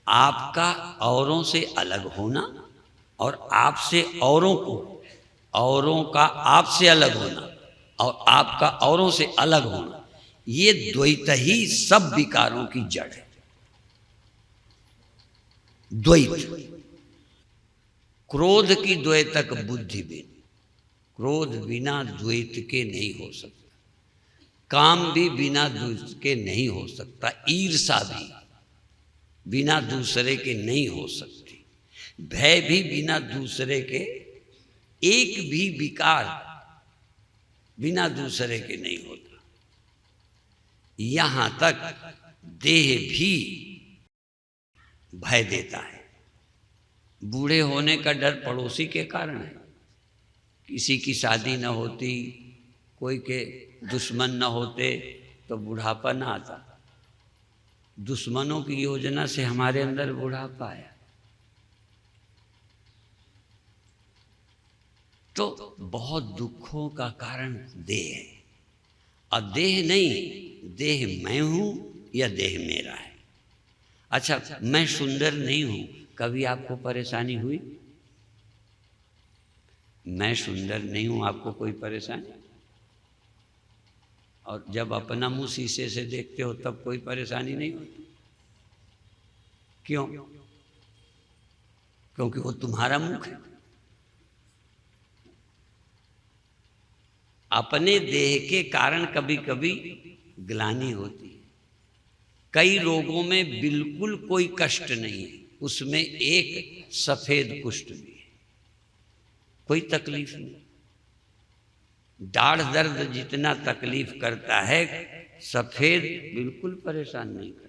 आपका औरों से अलग होना और आपसे औरों को, औरों का आपसे अलग होना और आपका औरों से अलग होना, ये द्वैत ही सब विकारों की जड़ है। द्वैत, क्रोध की द्वैतक बुद्धि बिन, क्रोध बिना द्वैत के नहीं हो सकता, काम भी बिना द्वैत के नहीं हो सकता, ईर्षा भी बिना दूसरे के नहीं हो सकती, भय भी बिना दूसरे के, एक भी विकार बिना दूसरे के नहीं होता। यहां तक देह भी भय देता है। बूढ़े होने का डर पड़ोसी के कारण है, किसी की शादी न होती, कोई के दुश्मन न होते तो बुढ़ापा न आता। दुश्मनों की योजना से हमारे अंदर बुढ़ापा आया। तो बहुत दुखों का कारण देह है। और देह नहीं, देह मैं हूं या देह मेरा है। अच्छा, मैं सुंदर नहीं हूं, कभी आपको परेशानी हुई? मैं सुंदर नहीं हूं, आपको कोई परेशानी? और जब अपना मुंह शीशे से देखते हो तब कोई परेशानी नहीं होती? क्यों? क्योंकि वो तुम्हारा मुख है। अपने देह के कारण कभी कभी ग्लानि होती है। कई रोगों में बिल्कुल कोई कष्ट नहीं है, उसमें एक सफेद कुष्ठ भी है, कोई तकलीफ नहीं। दाढ़ दर्द जितना तकलीफ करता है, सफेद बिल्कुल परेशान नहीं करता।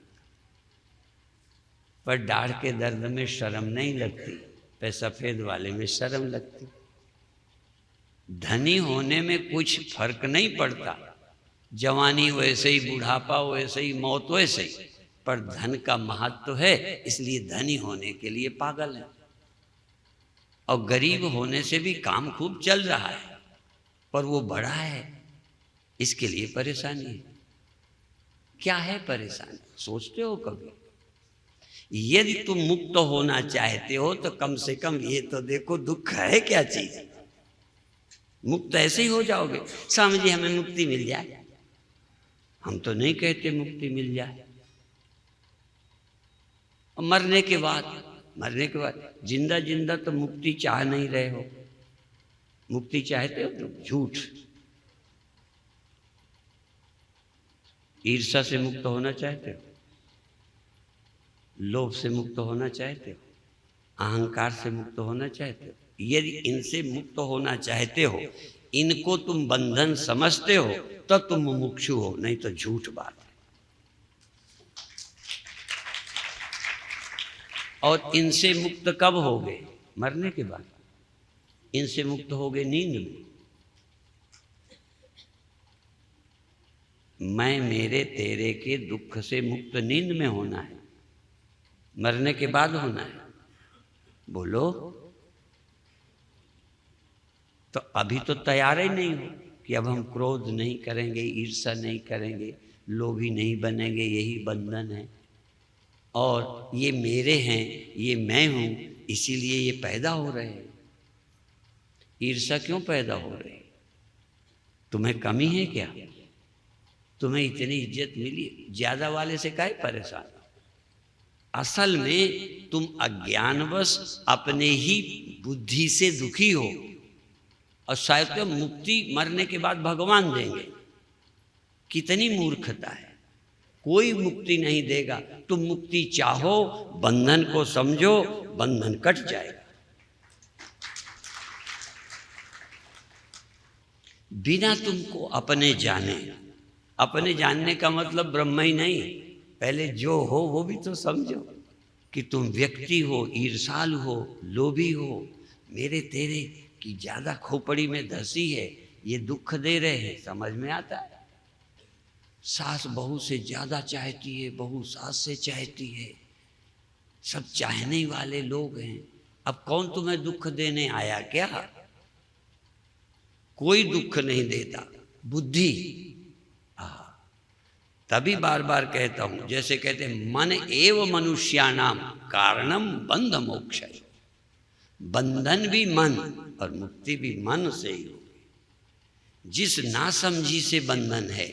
पर दाढ़ के दर्द में शर्म नहीं लगती, पर सफेद वाले में शर्म लगती। धनी होने में कुछ फर्क नहीं पड़ता, जवानी वैसे ही, बुढ़ापा वैसे ही, मौत वैसे ही, पर धन का महत्व है, इसलिए धनी होने के लिए पागल है। और गरीब होने से भी काम खूब चल रहा है, पर वो बड़ा है, इसके लिए परेशानी है। क्या है परेशानी, सोचते हो कभी? यदि तुम मुक्त होना चाहते हो तो कम से कम ये तो देखो दुख है क्या चीज। मुक्त ऐसे ही हो जाओगे। स्वामी जी हमें मुक्ति मिल जाए, हम तो नहीं कहते मुक्ति मिल जाए। और मरने के बाद जिंदा जिंदा तो मुक्ति चाह नहीं रहे हो। मुक्ति चाहते हो तो झूठ। ईर्ष्या से मुक्त होना चाहते हो, लोभ से मुक्त होना चाहते हो, अहंकार से मुक्त होना चाहते हो। यदि इनसे मुक्त होना चाहते हो, इनको तुम बंधन समझते हो, तो तुम मुमुक्षु हो, नहीं तो झूठ बात है। और इनसे मुक्त कब होगे? मरने के बाद। इनसे मुक्त होगे नींद में। मैं मेरे तेरे के दुख से मुक्त नींद में होना है, मरने के बाद होना है। बोलो। तो अभी तो तैयार ही नहीं हो कि अब हम क्रोध नहीं करेंगे, ईर्ष्या नहीं करेंगे, लोभी नहीं बनेंगे, यही बंधन है और ये मेरे हैं, ये मैं हूं, इसीलिए ये पैदा हो रहे हैं। ईर्ष्या क्यों पैदा हो रही? तुम्हें कमी है क्या? तुम्हें इतनी इज्जत मिली, ज्यादा वाले से काहे परेशान? असल में तुम अज्ञानवश अपने ही बुद्धि से दुखी हो और शायद तो मुक्ति मरने के बाद भगवान देंगे। कितनी मूर्खता है। कोई मुक्ति नहीं देगा। तुम मुक्ति चाहो, बंधन को समझो, बंधन कट जाएगा। बिना तुमको अपने जाने, अपने जानने का मतलब ब्रह्म ही नहीं, पहले जो हो वो भी तो समझो कि तुम व्यक्ति हो, ईर्ष्यालु हो, लोभी हो, मेरे तेरे की ज्यादा खोपड़ी में धसी है, ये दुख दे रहे हैं। समझ में आता है? सास बहू से ज्यादा चाहती है, बहू सास से चाहती है, सब चाहने वाले लोग हैं। अब कौन तुम्हें दुख देने आया क्या? कोई दुख नहीं देता, बुद्धि। तभी बार बार कहता हूं, जैसे कहते हैं मन एव मनुष्याणाम कारणम बंध मोक्ष। बंधन भी मन और मुक्ति भी मन से ही होगी। जिस नासमझी से बंधन है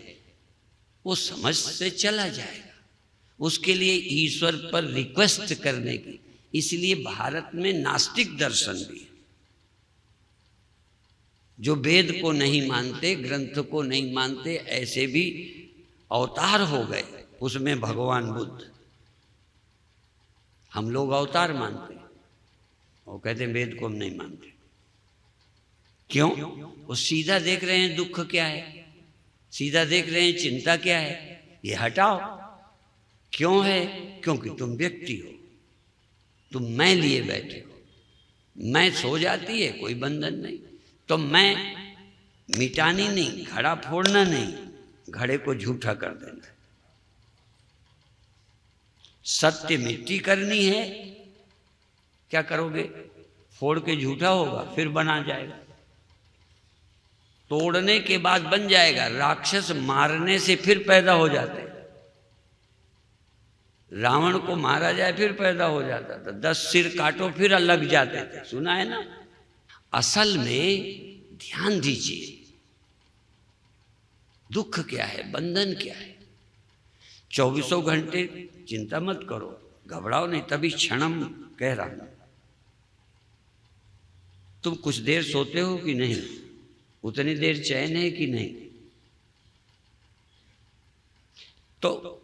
वो समझ से चला जाएगा। उसके लिए ईश्वर पर रिक्वेस्ट करने की, इसलिए भारत में नास्तिक दर्शन भी है। जो वेद को नहीं मानते, ग्रंथ को नहीं मानते, ऐसे भी अवतार हो गए। उसमें भगवान बुद्ध, हम लोग अवतार मानते हैं, वो कहते हैं वेद को हम नहीं मानते। क्यों? वो सीधा देख रहे हैं दुख क्या है, सीधा देख रहे हैं चिंता क्या है, ये हटाओ। क्यों है? क्योंकि तुम व्यक्ति हो, तुम मैं लिए बैठे हो। मैं सो जाती है, कोई बंधन नहीं। तो मैं मिटानी नहीं, घड़ा फोड़ना नहीं, घड़े को झूठा कर देना। सत्य मिट्टी करनी है, क्या करोगे? फोड़ के झूठा होगा, फिर बना जाएगा। तोड़ने के बाद बन जाएगा। राक्षस मारने से फिर पैदा हो जाते हैं। रावण को मारा जाए फिर पैदा हो जाता था, 10 सिर काटो फिर लग जाते थे, सुना है ना। असल में ध्यान दीजिए, दुख क्या है, बंधन क्या है। 24 घंटे चिंता मत करो, घबराओ नहीं। तभी क्षणम कह रहा हूं। तुम कुछ देर सोते हो कि नहीं? उतनी देर चैन है कि नहीं? तो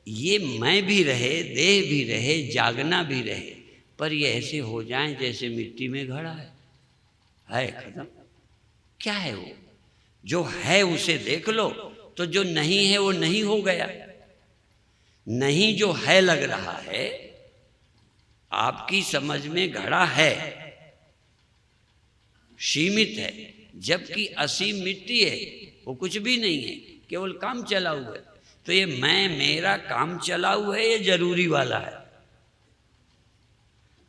ये मैं भी रहे, देह भी रहे, जागना भी रहे, पर ये ऐसे हो जाए जैसे मिट्टी में घड़ा है खत्म। क्या है वो? जो है उसे देख लो, तो जो नहीं है वो नहीं हो गया। नहीं जो है लग रहा है, आपकी समझ में घड़ा है, सीमित है, जबकि असीम मिट्टी है, वो कुछ भी नहीं है, केवल काम चलाऊ है। तो ये मैं मेरा काम चलाऊ है, ये जरूरी वाला है।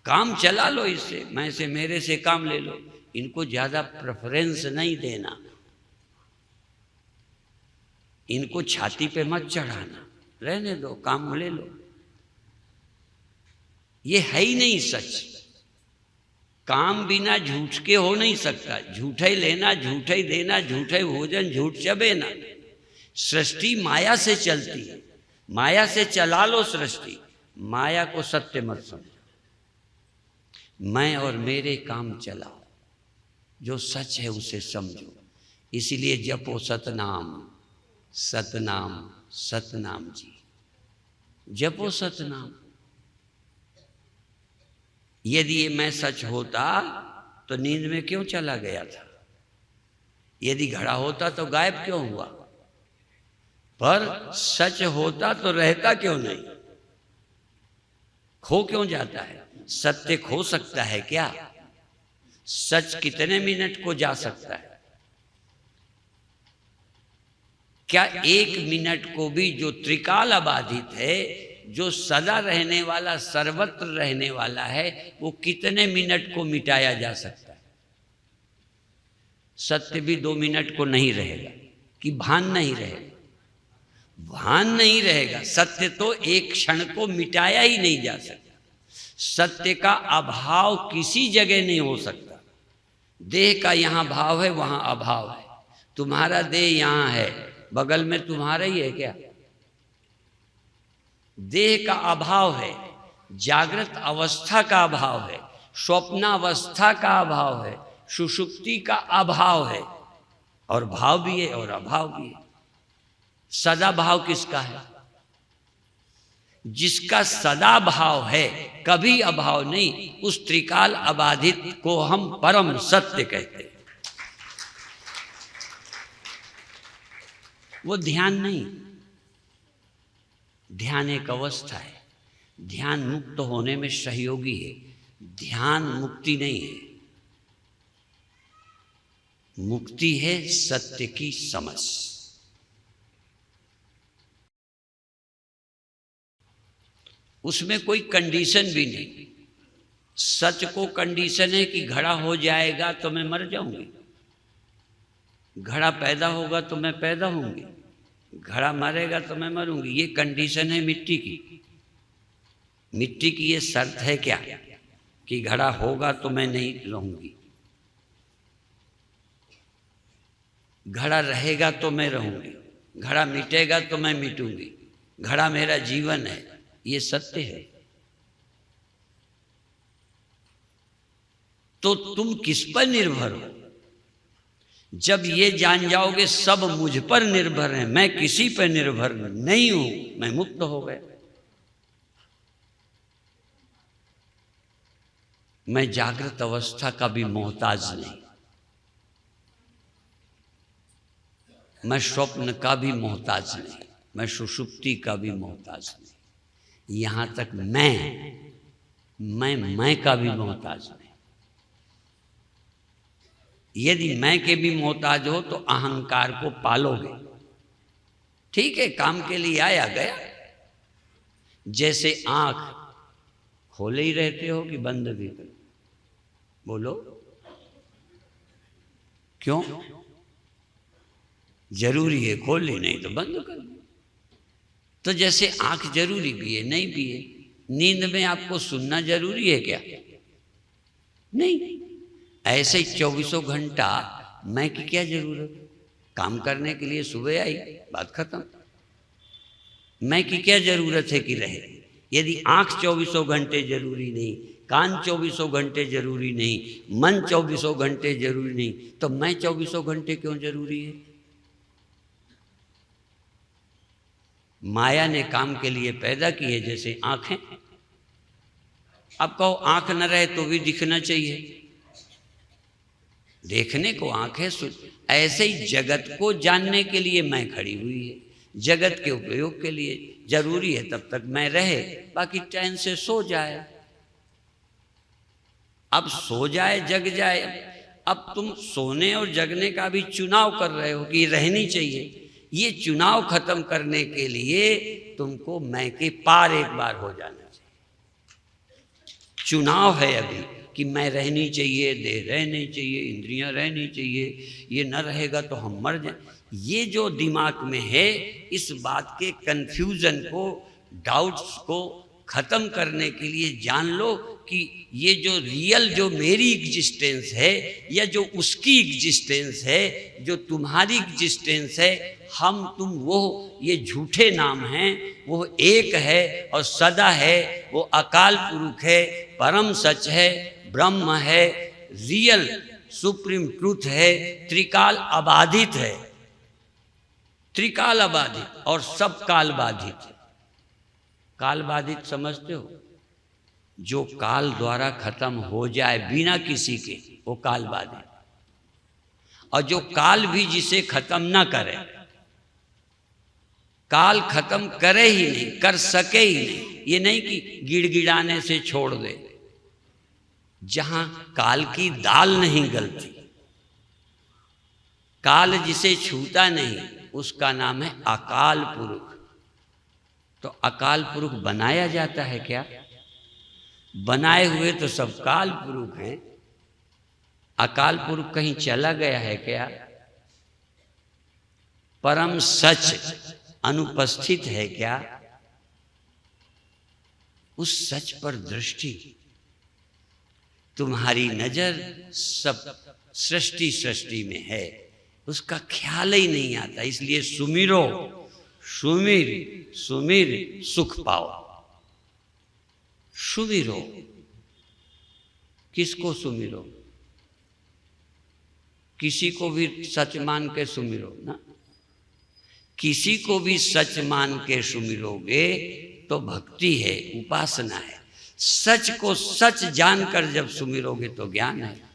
काम चला लो इससे, मैं से मेरे से काम ले लो। इनको ज्यादा प्रेफरेंस नहीं देना, इनको छाती पे मत चढ़ाना, रहने दो, काम ले लो। ये है ही नहीं सच। काम बिना झूठ के हो नहीं सकता। झूठे लेना, झूठे देना, झूठे भोजन, झूठ चबे ना। सृष्टि माया से चलती है, माया से चला लो सृष्टि। माया को सत्य मत समझो। मैं और मेरे काम चलाओ, जो सच है उसे समझो। इसीलिए जपो सतनाम, सतनाम, सतनाम जी, जपो सतनाम। यदि ये मैं सच होता तो नींद में क्यों चला गया था? यदि घड़ा होता तो गायब क्यों हुआ? पर सच होता तो रहता क्यों नहीं? खो क्यों जाता है? सत्य खो सकता है क्या? सच कितने मिनट को जा सकता है? क्या 1 मिनट को भी जो त्रिकाल अबाधित है, जो सदा रहने वाला, सर्वत्र रहने वाला है, वो कितने मिनट को मिटाया जा सकता है? सत्य भी 2 मिनट को नहीं रहेगा कि भान नहीं रहेगा? भान नहीं रहेगा। सत्य तो एक क्षण को मिटाया ही नहीं जा सकता। सत्य का अभाव किसी जगह नहीं हो सकता। देह का यहाँ भाव है, वहां अभाव है। तुम्हारा देह यहाँ है, बगल में तुम्हारा ही है क्या? देह का अभाव है, जागृत अवस्था का अभाव है, स्वप्नावस्था का अभाव है, सुषुप्ति का अभाव है। और भाव भी है और अभाव भी है। सदा भाव किसका है? जिसका सदा भाव है, कभी अभाव नहीं, उस त्रिकाल अबाधित को हम परम सत्य कहते हैं। वो ध्यान नहीं, ध्यान एक अवस्था है। ध्यान मुक्त होने में सहयोगी है, ध्यान मुक्ति नहीं है। मुक्ति है सत्य की समझ। उसमें कोई कंडीशन भी नहीं। सच को कंडीशन है कि घड़ा हो जाएगा तो मैं मर जाऊंगी, घड़ा पैदा होगा तो मैं पैदा होंगी, घड़ा मरेगा तो मैं मरूंगी, ये कंडीशन है मिट्टी की। मिट्टी की ये शर्त है क्या कि घड़ा होगा तो मैं नहीं रहूंगी, घड़ा रहेगा तो मैं रहूंगी, घड़ा मिटेगा तो मैं मिटूंगी, घड़ा मेरा जीवन है, ये सत्य है। तो तुम किस पर निर्भर हो? जब ये जान जाओगे सब मुझ पर निर्भर है, मैं किसी पर निर्भर नहीं हूं, मैं मुक्त हो गया। मैं जागृत अवस्था का भी मोहताज नहीं, मैं स्वप्न का भी मोहताज नहीं, मैं सुषुप्ति का भी मोहताज नहीं, यहां तक मैं का भी मोहताज नहीं। यदि मैं के भी मोहताज हो तो अहंकार को पालोगे। ठीक है, काम के लिए आया गया। जैसे आंख खोले ही रहते हो कि बंद भी करो? बोलो क्यों? जरूरी है, खोल ली, नहीं तो बंद कर दो। तो जैसे आंख जरूरी भी है, नहीं भी है। नींद में आपको सुनना जरूरी है क्या? नहीं। ऐसे 24 घंटा मैं की क्या जरूरत? काम करने के लिए सुबह आई, बात खत्म। मैं की क्या जरूरत है कि रहे? यदि आंख 24 घंटे जरूरी नहीं, कान 24 घंटे जरूरी नहीं, मन 24 घंटे जरूरी नहीं, तो मैं 24 घंटे क्यों जरूरी है? माया ने काम के लिए पैदा की है, जैसे आंखें। अब कहो आंख न रहे तो भी दिखना चाहिए, देखने को आंख है। ऐसे ही जगत को जानने के लिए मैं खड़ी हुई है, जगत के उपयोग के लिए जरूरी है तब तक मैं रहे, बाकी चैन से सो जाए। अब सो जाए, जग जाए। अब तुम सोने और जगने का भी चुनाव कर रहे हो कि रहनी चाहिए। ये चुनाव खत्म करने के लिए तुमको मैं के पार एक बार हो जाना चाहिए। चुनाव है अभी कि मैं रहनी चाहिए, देह रहनी चाहिए, इंद्रियां रहनी चाहिए, ये न रहेगा तो हम मर जाए। ये जो दिमाग में है, इस बात के कंफ्यूजन को, डाउट्स को खत्म करने के लिए जान लो कि ये जो रियल, जो मेरी एग्जिस्टेंस है या जो उसकी एग्जिस्टेंस है, जो तुम्हारी एग्जिस्टेंस है, हम तुम वो, ये झूठे नाम हैं। वो एक है और सदा है, वो अकाल पुरुष है, परम सच है, ब्रह्म है, रियल सुप्रीम ट्रूथ है, त्रिकाल अबाधित है, त्रिकाल अबाधित और सब काल बाधित है। काल बाधित समझते हो? जो काल द्वारा खत्म हो जाए बिना किसी के, वो काल बाधित। और जो काल भी जिसे खत्म ना करे, काल खत्म करे ही नहीं, कर सके ही नहीं। ये नहीं कि गिड़गिड़ाने से छोड़ दे। जहां काल की दाल नहीं गलती, काल जिसे छूता नहीं, उसका नाम है अकाल पुरुष। तो अकाल पुरुष बनाया जाता है क्या? बनाए हुए तो सब काल पुरुष हैं। अकाल पुरुष कहीं चला गया है क्या? परम सच अनुपस्थित है क्या? उस सच पर दृष्टि, तुम्हारी नजर सब सृष्टि में है, उसका ख्याल ही नहीं आता। इसलिए सुमिरो, सुमिर सुमिर सुख पाओ। सुमिरो, किसको सुमिरो? किसी को भी सच मान के सुमिरो ना। किसी को भी सच मान के सुमिरोगे तो भक्ति है, उपासना है। सच को सच जानकर जब सुमिरोगे तो ज्ञान है।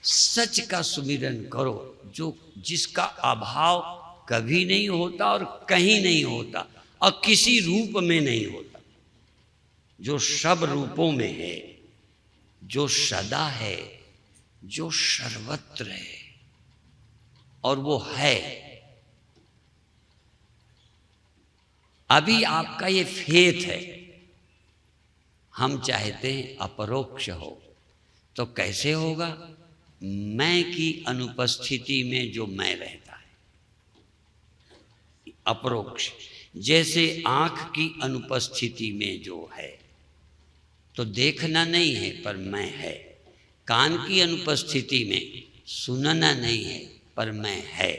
सच का सुमिरन करो, जो जिसका अभाव कभी नहीं होता और कहीं नहीं होता और किसी रूप में नहीं होता, जो सब रूपों में है, जो सदा है, जो सर्वत्र है, और वो है। अभी आपका ये फेथ है, हम चाहते हैं अपरोक्ष हो। तो कैसे होगा? मैं की अनुपस्थिति में जो मैं रहता है, अपरोक्ष। जैसे आँख की अनुपस्थिति में जो है तो देखना नहीं है पर मैं है, कान की अनुपस्थिति में सुनना नहीं है पर मैं है।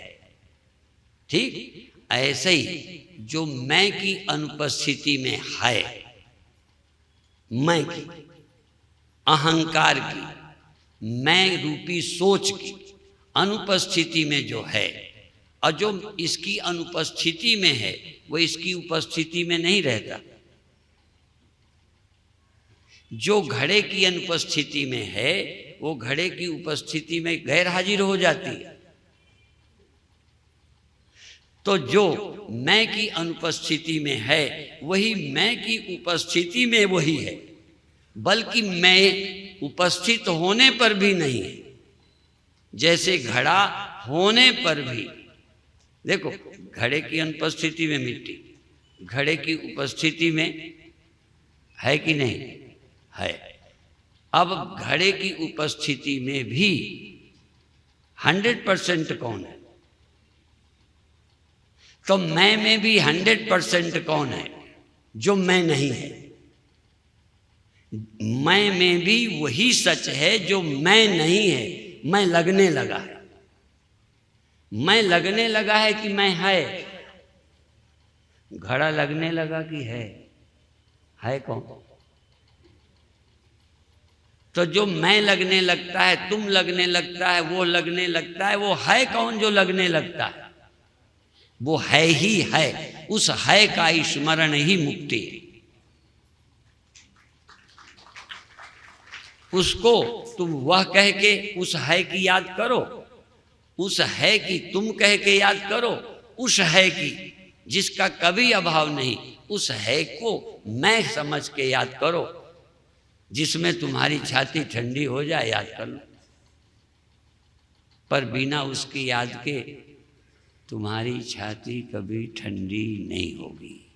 ठीक ऐसे ही जो मैं की अनुपस्थिति में है, मैं की, अहंकार की, मैं रूपी सोच की अनुपस्थिति में जो है, और जो इसकी अनुपस्थिति में है वो इसकी उपस्थिति में नहीं रहता। जो घड़े की अनुपस्थिति में है वो घड़े की उपस्थिति में गैर हाजिर हो जाती है। तो जो मैं की अनुपस्थिति में है वही मैं की उपस्थिति में वही है, बल्कि मैं उपस्थित होने पर भी नहीं है। जैसे घड़ा होने पर भी, देखो घड़े की अनुपस्थिति में मिट्टी, घड़े की उपस्थिति में है कि नहीं है। अब घड़े की उपस्थिति में भी 100% कौन है? तो मैं में भी 100% कौन है? जो मैं नहीं है। मैं में भी वही सच है जो मैं नहीं है। मैं लगने लगा है, मैं लगने लगा है कि मैं है। घड़ा लगने लगा कि है कौन? तो जो मैं लगने लगता है, तुम लगने लगता है, वो लगने लगता है, वो है कौन जो लगने लगता है? वो है ही है। उस है का स्मरण ही मुक्ति है। उसको तुम वह कह के उस है की याद करो, उस है की तुम कह के याद करो, उस है की जिसका कभी अभाव नहीं, उस है को मैं समझ के याद करो। जिसमें तुम्हारी छाती ठंडी हो जाए याद कर लो, पर बिना उसकी याद के तुम्हारी छाती कभी ठंडी नहीं होगी।